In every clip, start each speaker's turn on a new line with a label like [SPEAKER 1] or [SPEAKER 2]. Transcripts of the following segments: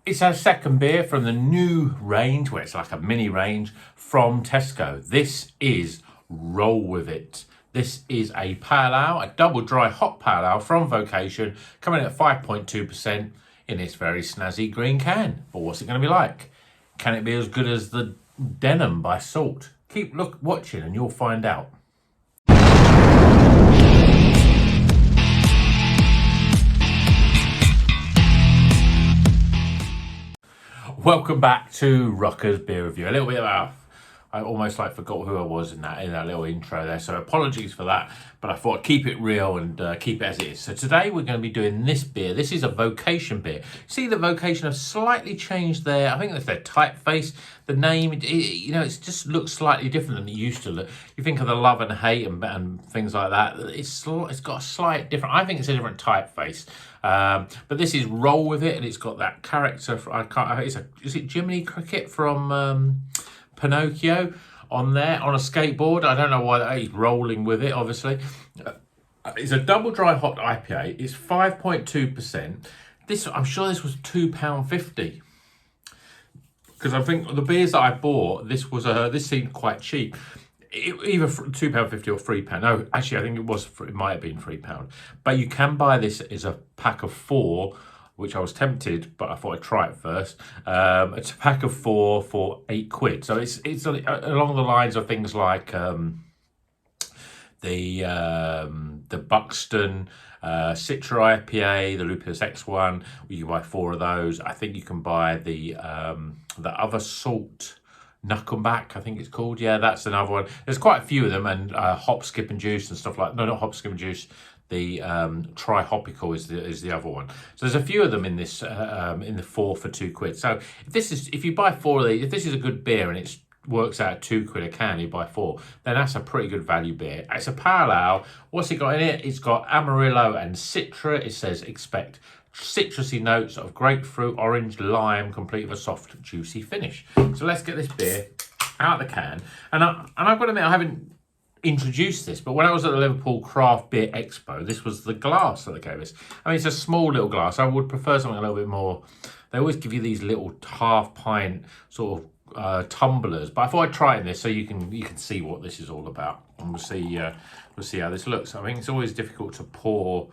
[SPEAKER 1] It's our second beer from the new range, where it's like a mini range from Tesco. This is Roll With It. This is a pale ale, a double dry hop pale ale from Vocation, coming in at 5.2% in this very snazzy green can. But what's it going to be like? Can it be as good as the Denim by Salt? Keep watching and you'll find out. Welcome back to Rocker's Beer Review. A little bit about, I almost forgot who I was in that little intro there, so apologies for that, but I thought I'd keep it real and keep it as it is. So today we're going to be doing this beer. This is a Vocation beer. See, the Vocation have slightly changed I think that's their typeface, the name, it just looks slightly different than it used to look. You think of the Love and Hate and things like that, it's got a slight different, I think it's a different typeface. But this is Roll With It, and it's got that character. Is it Jiminy Cricket from Pinocchio on there on a skateboard? I don't know why he's rolling with it. Obviously, it's a double dry hop IPA. It's 5.2%. I'm sure this was £2.50 because I think the beers that I bought, this seemed quite cheap. Either £2.50 or £3. No, actually, I think it might have been £3. But you can buy this as a pack of 4, which I was tempted, but I thought I'd try it first. It's a pack of 4 for £8. So it's along the lines of things like the Buxton Citra IPA, the Lupus X1. You can buy 4 of those. I think you can buy the other Salt Knuckleback, I think it's called. Yeah, that's another one. There's quite a few of them, and Hop, Skip and Juice and stuff like. No, not Hop, Skip and Juice. The Trihopical is the other one. So there's a few of them in this in the 4 for £2. So if you buy 4 of these, if this is a good beer and it works out at £2 a can, you buy 4, then that's a pretty good value beer. It's a pale ale. What's it got in it? It's got Amarillo and Citra. It says expect citrusy notes of grapefruit, orange, lime, complete with a soft, juicy finish. So let's get this beer out of the can. And I've got to admit, I haven't introduced this, but when I was at the Liverpool Craft Beer Expo, this was the glass that they gave us. I mean, it's a small little glass. I would prefer something a little bit more. They always give you these little half-pint sort of tumblers, but I thought I'd try it in this so you can see what this is all about, and we'll see how this looks. I mean, it's always difficult to pour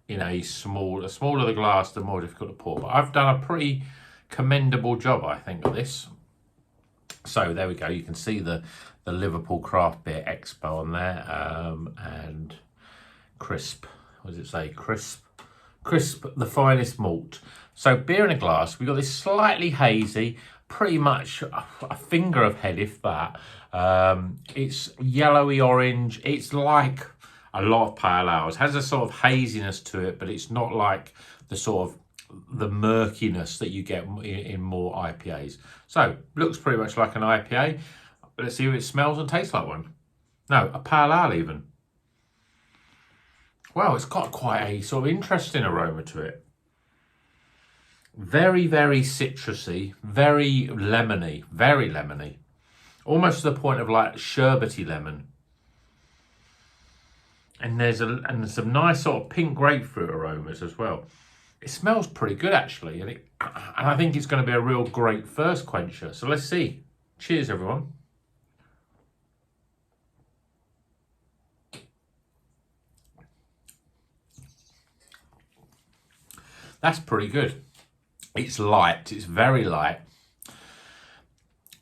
[SPEAKER 1] in the smaller the glass, the more difficult to pour. But I've done a pretty commendable job, I think, of this. So there we go. You can see the Liverpool Craft Beer Expo on there, and crisp. What does it say? Crisp, the finest malt. So beer in a glass. We've got this slightly hazy, pretty much a finger of head, if that. It's yellowy orange. It's like a lot of pale ales. Has a sort of haziness to it, but it's not like the sort of the murkiness that you get in more IPAs. So looks pretty much like an IPA. Let's see if it smells and tastes like one. No, a pale ale even. Well, it's got quite a sort of interesting aroma to it. Very, very citrusy, very lemony. Almost to the point of like sherbety lemon. And there's some nice sort of pink grapefruit aromas as well. It smells pretty good actually, and I think it's going to be a real great first quencher. So let's see. Cheers, everyone. That's pretty good. It's light. It's very light.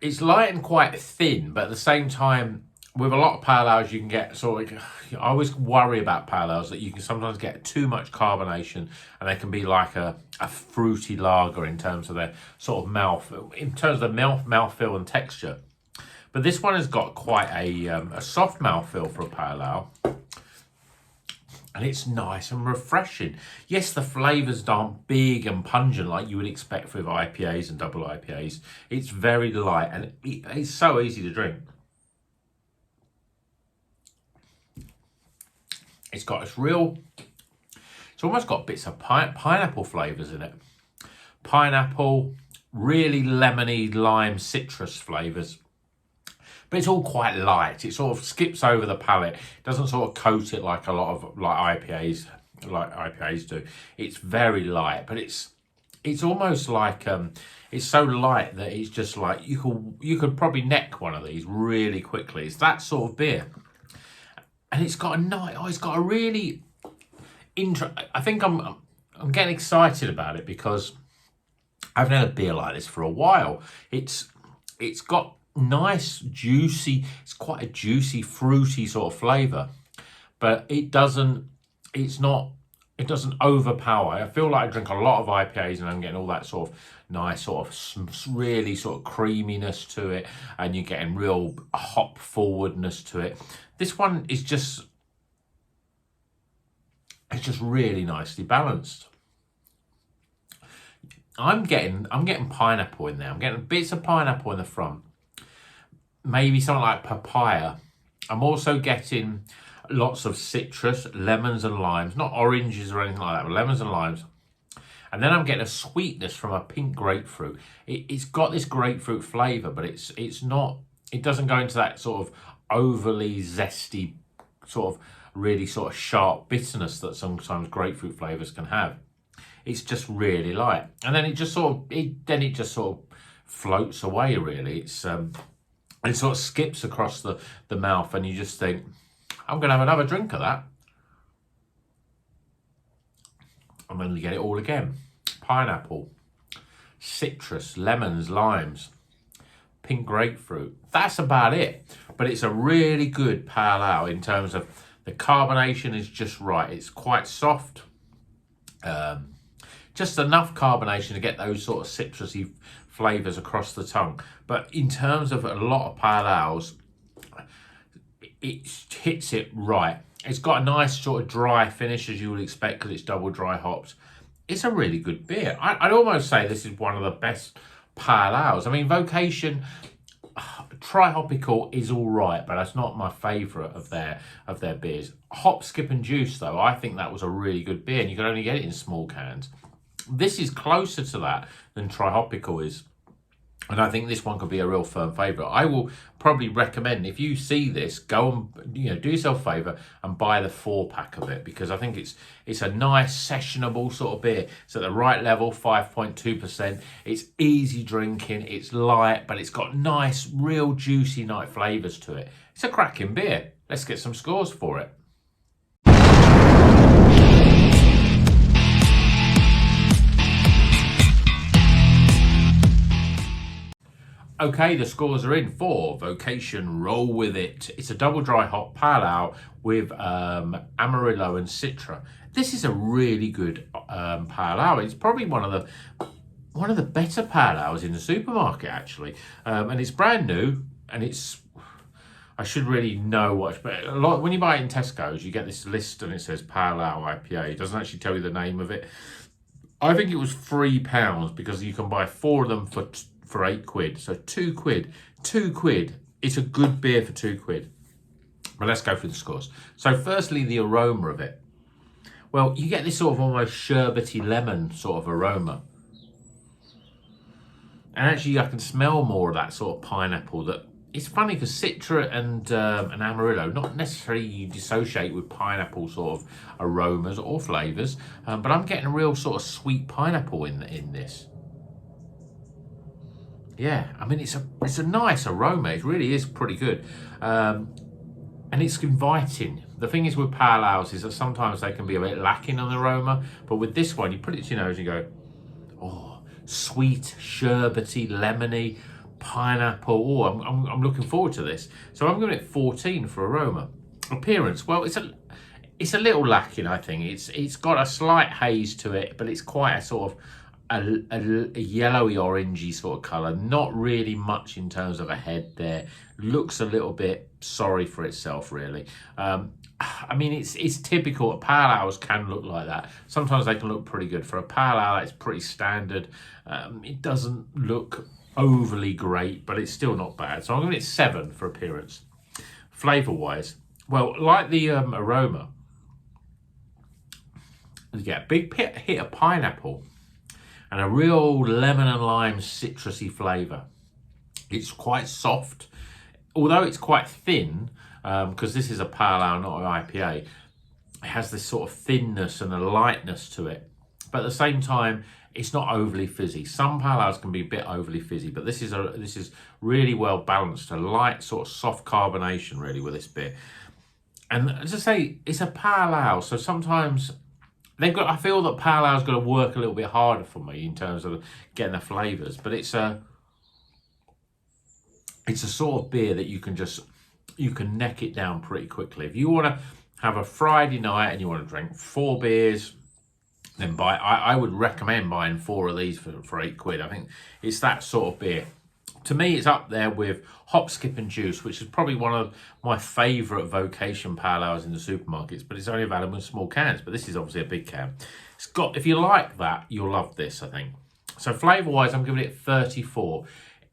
[SPEAKER 1] It's light and quite thin, but at the same time, with a lot of pale ales, you can get sort of. I always worry about pale ales that you can sometimes get too much carbonation, and they can be like a fruity lager in terms of their sort of in terms of the mouthfeel and texture. But this one has got quite a soft mouthfeel for a pale ale. And it's nice and refreshing. Yes, the flavours aren't big and pungent like you would expect with IPAs and double IPAs. It's very light and it's so easy to drink. It's almost got bits of pineapple flavours in it. Pineapple, really lemony, lime, citrus flavours. But it's all quite light. It sort of skips over the palate. It doesn't sort of coat it like a lot of IPAs do. It's very light, but it's it's almost like it's so light that it's just like you could probably neck one of these really quickly. It's that sort of beer, and it's got a nice. Oh, it's got a really I think I'm getting excited about it because I've had a beer like this for a while. It's got nice juicy. It's quite a juicy, fruity sort of flavour, but it doesn't. It's not. It doesn't overpower. I feel like I drink a lot of IPAs and I'm getting all that sort of nice sort of really sort of creaminess to it, and you're getting real hop forwardness to it. This one is just, it's just really nicely balanced. I'm getting pineapple in there. I'm getting bits of pineapple in the front. Maybe something like papaya. I'm also getting lots of citrus, lemons and limes, not oranges or anything like that, but lemons and limes. And then I'm getting a sweetness from a pink grapefruit. It's got this grapefruit flavour, but it's not, it doesn't go into that sort of overly zesty, sort of really sort of sharp bitterness that sometimes grapefruit flavours can have. It's just really light. And then it just sort of floats away really. It sort of skips across the mouth, and you just think, I'm going to have another drink of that. And then you get it all again. Pineapple, citrus, lemons, limes, pink grapefruit. That's about it. But it's a really good pale ale in terms of the carbonation is just right. It's quite soft. Just enough carbonation to get those sort of citrusy flavours across the tongue. But in terms of a lot of pale ales, it hits it right. It's got a nice sort of dry finish, as you would expect, because it's double dry hopped. It's a really good beer. I'd almost say this is one of the best pale ales. I mean, Vocation Trihopical is all right, but that's not my favourite of their beers. Hop, Skip and Juice, though, I think that was a really good beer, and you can only get it in small cans. This is closer to that than Trihopical is. And I think this one could be a real firm favourite. I will probably recommend, if you see this, go and do yourself a favour and buy the 4-pack of it, because I think it's a nice sessionable sort of beer. It's at the right level, 5.2%. It's easy drinking, it's light, but it's got nice, real juicy night flavours to it. It's a cracking beer. Let's get some scores for it. Okay, the scores are in for Vocation Roll With It. It's a double dry hop pale ale with Amarillo and Citra. This is a really good pale ale. It's probably one of the better pale ales in the supermarket, actually. And it's brand new, and I should really know what, but a lot when you buy it in Tesco's, you get this list and it says Pale Ale IPA. It doesn't actually tell you the name of it. I think it was £3 because you can buy 4 of them for £8. So £2. It's a good beer for £2. But let's go through the scores. So firstly, the aroma of it. Well, you get this sort of almost sherbety lemon sort of aroma. And actually I can smell more of that sort of pineapple. That it's funny because Citra and Amarillo not necessarily you dissociate with pineapple sort of aromas or flavours, but I'm getting a real sort of sweet pineapple in this. Yeah, I mean, it's a nice aroma. It really is pretty good. And it's inviting. The thing is with pale ales is that sometimes they can be a bit lacking on aroma, but with this one, you put it to your nose and you go, oh, sweet, sherbety, lemony, pineapple. Oh, I'm looking forward to this. So I'm giving it 14 for aroma. Appearance, well, it's a little lacking, I think. It's got a slight haze to it, but it's quite a sort of a yellowy orangey sort of colour. Not really much in terms of a head there. Looks a little bit sorry for itself, really. I mean, it's typical. Pale ales can look like that. Sometimes they can look pretty good. For a pale ale, it's pretty standard. It doesn't look overly great, but it's still not bad. So I'm giving it 7 for appearance. Flavour-wise, well, like the aroma, you get a big hit of pineapple and a real lemon and lime citrusy flavour. It's quite soft, although it's quite thin, because this is a pale ale, not an IPA. It has this sort of thinness and a lightness to it, but at the same time, it's not overly fizzy. Some pale ales can be a bit overly fizzy, but this is really well balanced. A light sort of soft carbonation really with this beer. And as I say, it's a pale ale, so sometimes I feel that pale ale's got to work a little bit harder for me in terms of getting the flavours, but it's a sort of beer that you can neck it down pretty quickly. If you want to have a Friday night and you want to drink 4 beers, then I would recommend buying 4 of these for £8. I think it's that sort of beer. To me, it's up there with Hop, Skip and Juice, which is probably one of my favourite Vocation pale ales in the supermarkets, but it's only available in small cans. But this is obviously a big can. If you like that, you'll love this, I think. So flavour-wise, I'm giving it 34.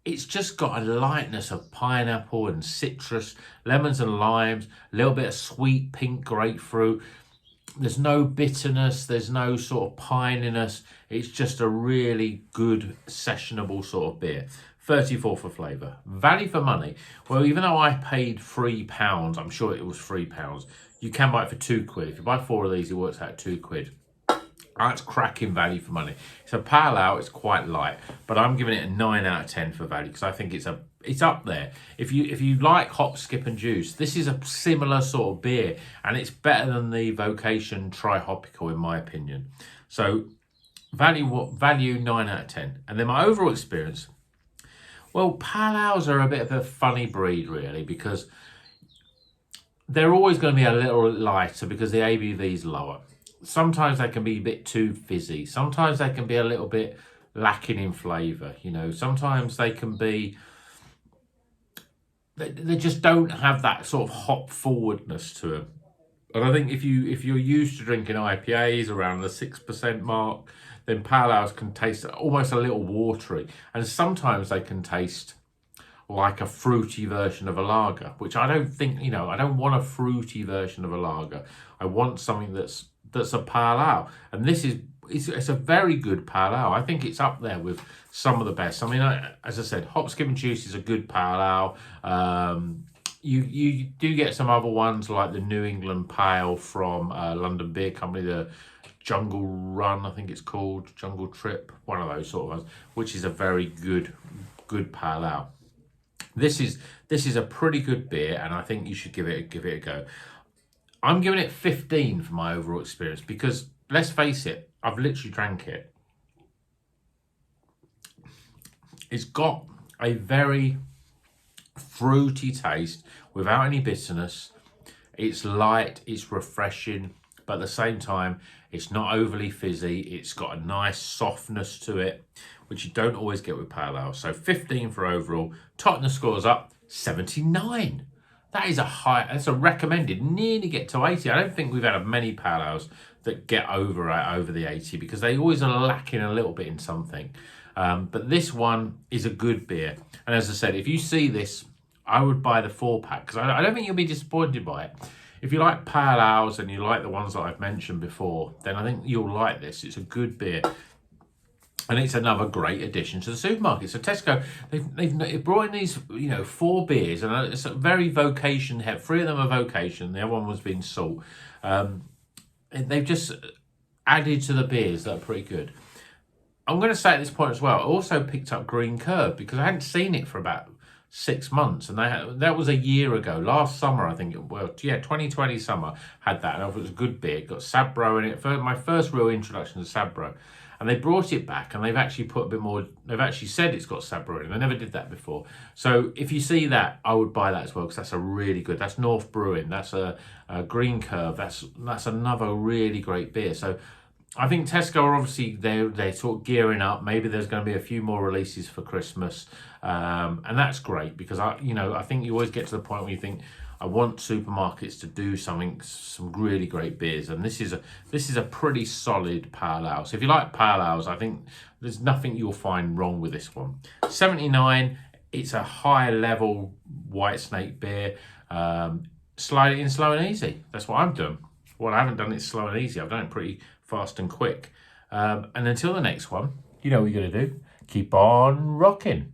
[SPEAKER 1] It's just got a lightness of pineapple and citrus, lemons and limes, a little bit of sweet pink grapefruit. There's no bitterness, there's no sort of pininess. It's just a really good, sessionable sort of beer. 34 for flavour. Value for money. Well, even though I paid £3, I'm sure it was £3, you can buy it for £2. If you buy 4 of these, it works out £2. That's cracking value for money. It's a pale ale, it's quite light, but I'm giving it a 9 out of 10 for value because I think it's up there. If you like Hop, Skip and Juice, this is a similar sort of beer, and it's better than the Vocation Trihopical in my opinion. So value 9 out of 10. And then my overall experience, well, pale ales are a bit of a funny breed really, because they're always going to be a little lighter because the ABV is lower. Sometimes they can be a bit too fizzy. Sometimes they can be a little bit lacking in flavour. You know, sometimes they can be, they just don't have that sort of hop forwardness to them. And I think if you're used to drinking IPAs around the 6% mark, then pale ales can taste almost a little watery. And sometimes they can taste like a fruity version of a lager, which I don't think, you know, I don't want a fruity version of a lager. I want something that's a pale ale. And this it's a very good pale ale. I think it's up there with some of the best. I mean, as I said, Hop, Skip and Juice is a good pale ale. You do get some other ones like the New England Pale from London Beer Company, the Jungle Run, I think it's called, Jungle Trip, one of those sort of ones, which is a very good pale ale. This is a pretty good beer, and I think you should give it a go. I'm giving it 15 for my overall experience because, let's face it, I've literally drank it. It's got a very fruity taste without any bitterness. It's light, it's refreshing, but at the same time, it's not overly fizzy. It's got a nice softness to it, which you don't always get with pale ale. So 15 for overall. Totting the scores up, 79. That is that's a recommended, nearly get to 80. I don't think we've had many pale ales that get over the 80 because they always are lacking a little bit in something. But this one is a good beer. And as I said, if you see this, I would buy the 4-pack because I don't think you'll be disappointed by it. If you like pale ales and you like the ones that I've mentioned before, then I think you'll like this. It's a good beer. And it's another great addition to the supermarket. So Tesco, they've brought in these, 4 beers, and it's a very Vocation. 3 of them are Vocation. The other one was being salt. They've just added to the beers that are pretty good. I'm going to say at this point as well, I also picked up Green Curve because I hadn't seen it for about 6 months, and that was a year ago. Last summer, I think 2020 summer had that, and it was a good beer. It got Sabro in it. My first real introduction to Sabro. And they brought it back, and they've actually put a bit more. They've actually said it's got Sabro in it. They never did that before. So if you see that, I would buy that as well because that's a really good. That's North Brewing. That's a Green Curve. That's another really great beer. So I think Tesco are obviously they're sort of gearing up. Maybe there's going to be a few more releases for Christmas, and that's great because I think you always get to the point where you think, I want supermarkets to do some really great beers, and this is a pretty solid pale ale. So if you like pale ales, I think there's nothing you'll find wrong with this one. 79. It's a high level White Snake beer. Slide it in slow and easy. That's what I'm doing. Well, I haven't done it slow and easy. I've done it pretty fast and quick. And until the next one, you know what you're going to do. Keep on rocking.